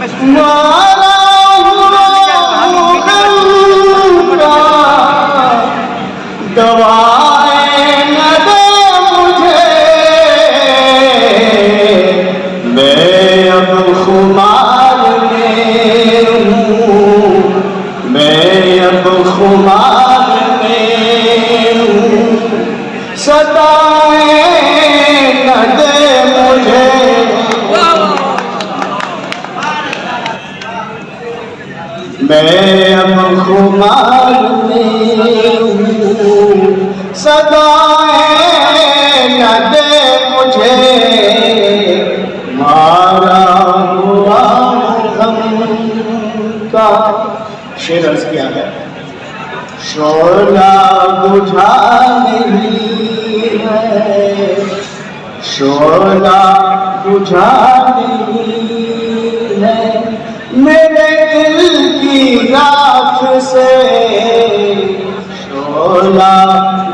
मारा दवाएं न दे मुझे, मैं अब खुमार में हूँ, मैं अब खुमार में हूँ, सताएं न दे मुझे। मैं अब खुमार में हूँ, सदाएं न दे मुझे, मारा हुआ गम का। शेर अर्ज किया है, शोला बुझा नहीं है, शोला बुझा नहीं है, मेरे दिल की राख से शोला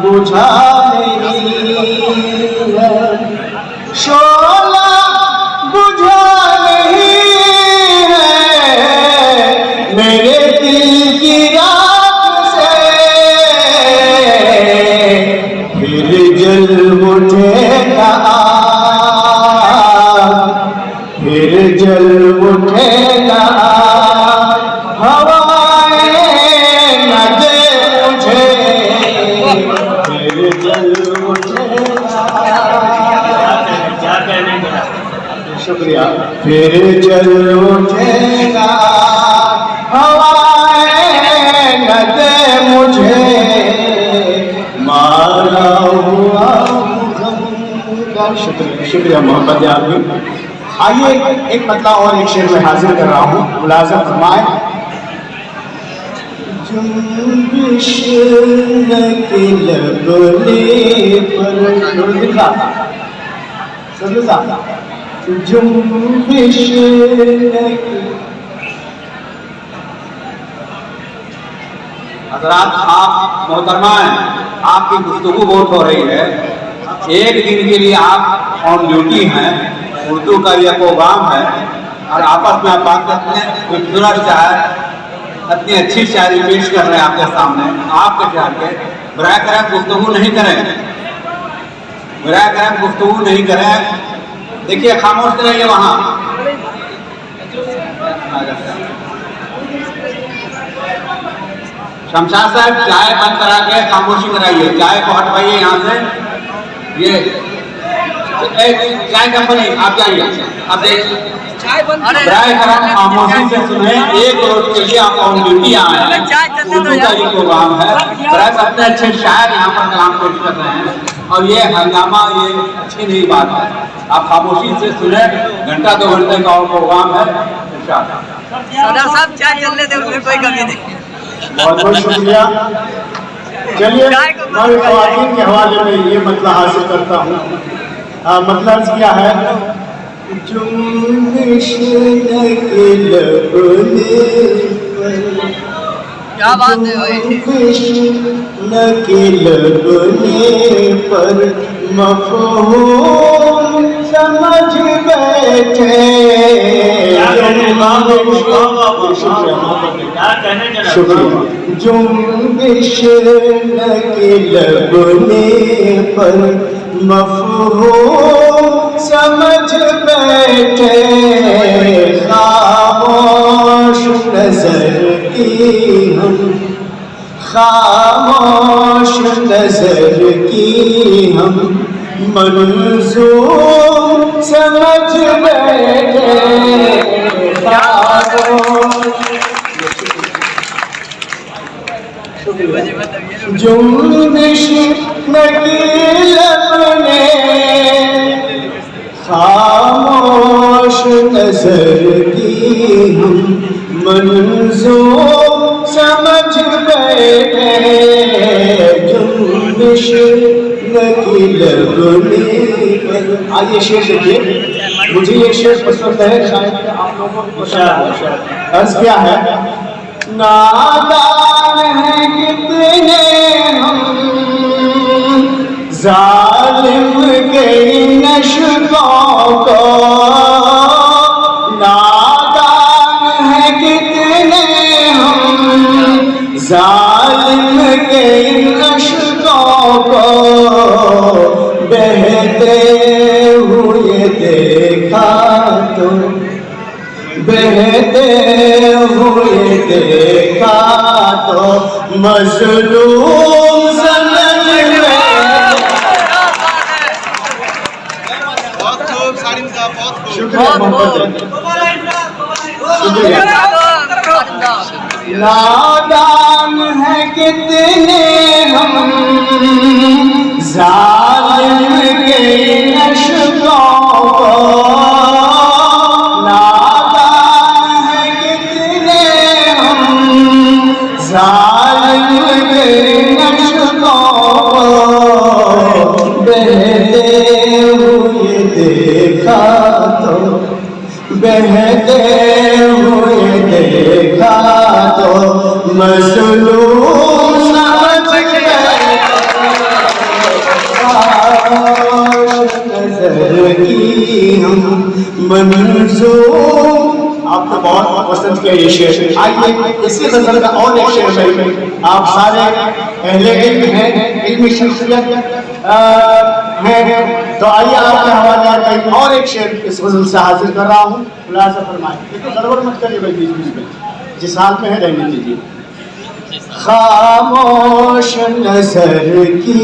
बुझा नहीं है, शोला बुझा नहीं है, मेरे दिल की राख से फिर जल उठेगा, फिर जल उठेगा, हवाएं न दे मुझे, फिर जल उठेगा। शुक्रिया। फिर जल उठेगा, हवाएं न दे मुझे, मारा हुआ गम। शुक्रिया मोहम्मद यामी। आइए एक मतलब और एक शेर में हाजिर कर रहा हूँ, मुलाज़म फरमाए। जुम्बिश के लगने पर जुम्बिश हज़रात, आप मोहतरमा हैं, आपकी गुफ्तगू बहुत हो रही है। एक दिन के लिए आप ऑन ड्यूटी हैं, उर्दू का यह प्रोग्राम है और आपस में आप बात करते हैं, खूबसूरत शायर इतनी अच्छी शायरी पेश कर रहे हैं आपके सामने। आपके शायर के बराए करम गुफ्तगू नहीं करें, बराए करम गुफ्तगू नहीं करें। देखिए खामोश रहिए वहाँ। शमशाद साहब चाय बंद करा के खामोशी कराइए, चाय को हटवाइए यहाँ से। ये चाय कंपनी आप जाइए, आप खामोशी से सुने। एक रोज के लिए आप ऑन ड्यूटी आए हैं, उर्दू का ये प्रोग्राम है, अपने अच्छे शायर यहाँ पर कलाम पेश कर रहे हैं और ये हंगामा, ये अच्छी नहीं बात है। आप खामोशी से सुने, घंटा 2 घंटे का और प्रोग्राम है। सदर साहब चाय चलने दे, उसमें कोई कमी नहीं। बहुत बहुत शुक्रिया। चलिए मैं ख्वातीन के हवाले में ये मतलब हासिल करता हूँ। मतलब क्या है, जुम्बिश के लगने पर, क्या बात है भाई, जुम्बिश के लगने पर मफ़हूम समझ बैठे। जुम्बिश के लगने पर मफ़हूम समझ बैठे, खामोश नजर की हम, खामोश नजर की हम, मंजूर समझ बैठे, जुम्बिश की अपने, खामोश नजर की हम, मंजूर समझ बैठे, जुम्बिश की लगने पर। आइए शेर देखिए, मुझे ये शेर पसंद है, शायद आप लोगों को अर्ज क्या है। नादान है कितने हम, जालिम के नशकों को, नादान बहते हुए देखा तो मजलूम समझ में। बहुत खूब सारिम साहब, बहुत खूब। शुक्रिया मोहब्बत, शुक्रिया। नादान है कितने हम जालिम के नशकों को, नादान है कितने हम जालिम के नशकों को, बहते हुए देखा तो बहते हुए देखा तो मजलूम समझ गए। नजर की हम मंजूर। आपको बहुत पसंद किया ये शेर। आइए इसी गजल का और एक शेर में, आप सारे अहले इल्म हैं, इल्मी शख्सियत हैं, तो आइए आपके हवाले कहीं और एक शेर इस गजल से हाजिर कर रहा हूँ। खुलासा फरमाएं, देखो गड़बड़ मत करिए भाई बीच बीच में, जिस हाल में है रहने दीजिए। खामोश नजर की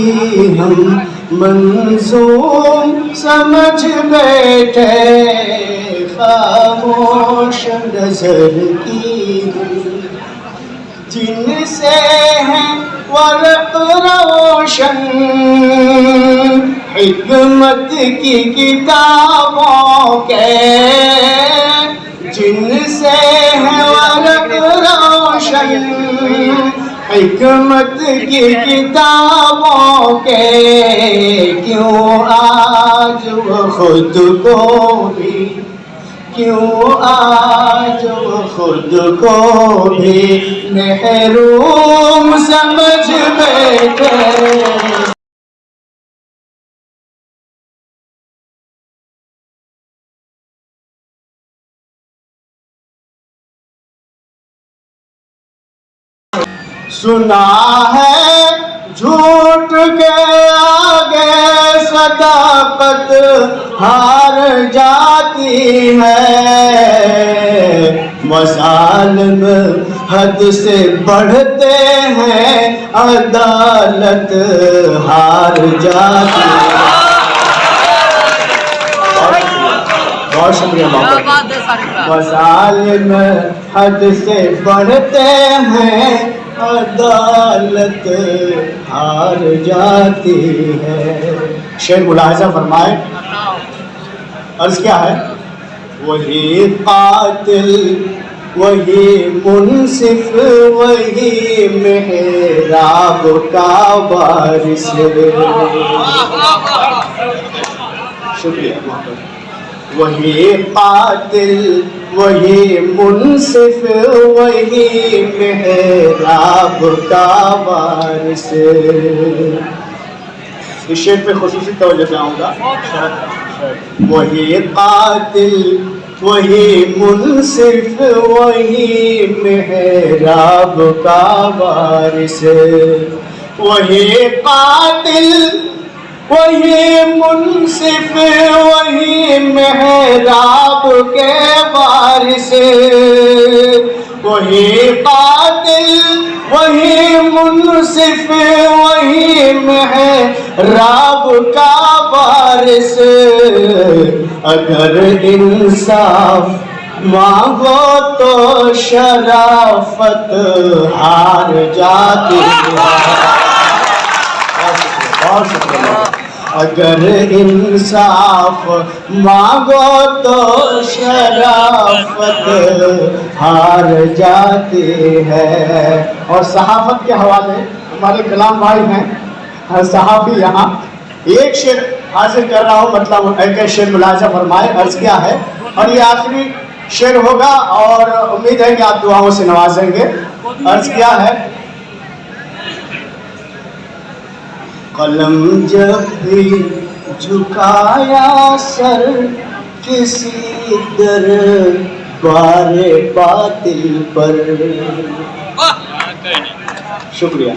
हम मंजूर समझ बैठे, खामोश नजर की जिनसे है वर्क रोशन, हिकमत की किताबों के जिनसे है वर्क रोशन, हिकमत की किताबों के, क्यों आज वो खुद को भी, क्यों आज वो खुद को भी महरूम समझ बैठे। सुना है झूठ के आगे सदाकत हार जाती है, मज़ालिम हद से बढ़ते हैं अदालत हार जाती है। बहुत शुक्रिया मज़ालिम हद से बढ़ते हैं अदालत हार जाती है। शेर मुलाहिज़ा फरमाए, अर्ज़ क्या है? वही कातिल वही मुनसिफ वही मेहराब का वारिस। शुक्रिया। वही कातिल वही मुनसिफ वही मेहराब का वारिस। इस शेर पे खुसूसी तवज्जो चाहूँगा। वही कातिल वही मुनसिफ वही मेहराब का वारिस। वही कातिल वही मुनसिफ वही मेहराब के वारिस। वही कातिल वही मुनसिफ वही मेहराब का वारिस। अगर इंसाफ मांगो तो शराफत हार जाती है। बहुत शुक्रिया। अगर इंसाफ मांगो तो शराफत हार जाती है। और सहाफत के हवाले हमारे कलाम भाई हैं, हर सहाफी यहाँ एक शेर हाजिर कर रहा हूँ, मतलब एक शेर मुलाहिज़ा फरमाए। अर्ज़ क्या है, और ये आखिरी शेर होगा और उम्मीद है कि आप दुआओं से नवाजेंगे। अर्ज़ क्या है? कलम जब भी झुकाया सर किसी दरबारे बातिल पर। शुक्रिया।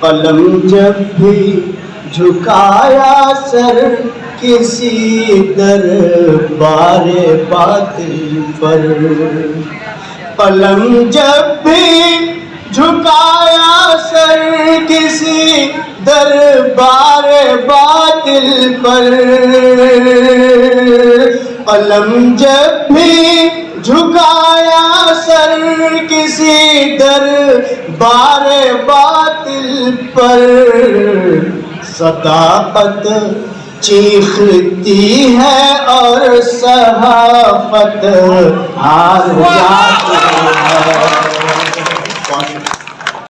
कलम जब भी झुकाया सर किसी दरबार बातिल पर। पलंग जब भी झुकाया सर किसी दरबार बातिल पर। पलंग जब भी झुकाया सर किसी दरबार बातिल पर। सदाकत चीखती है और सहाफत हार जाती है।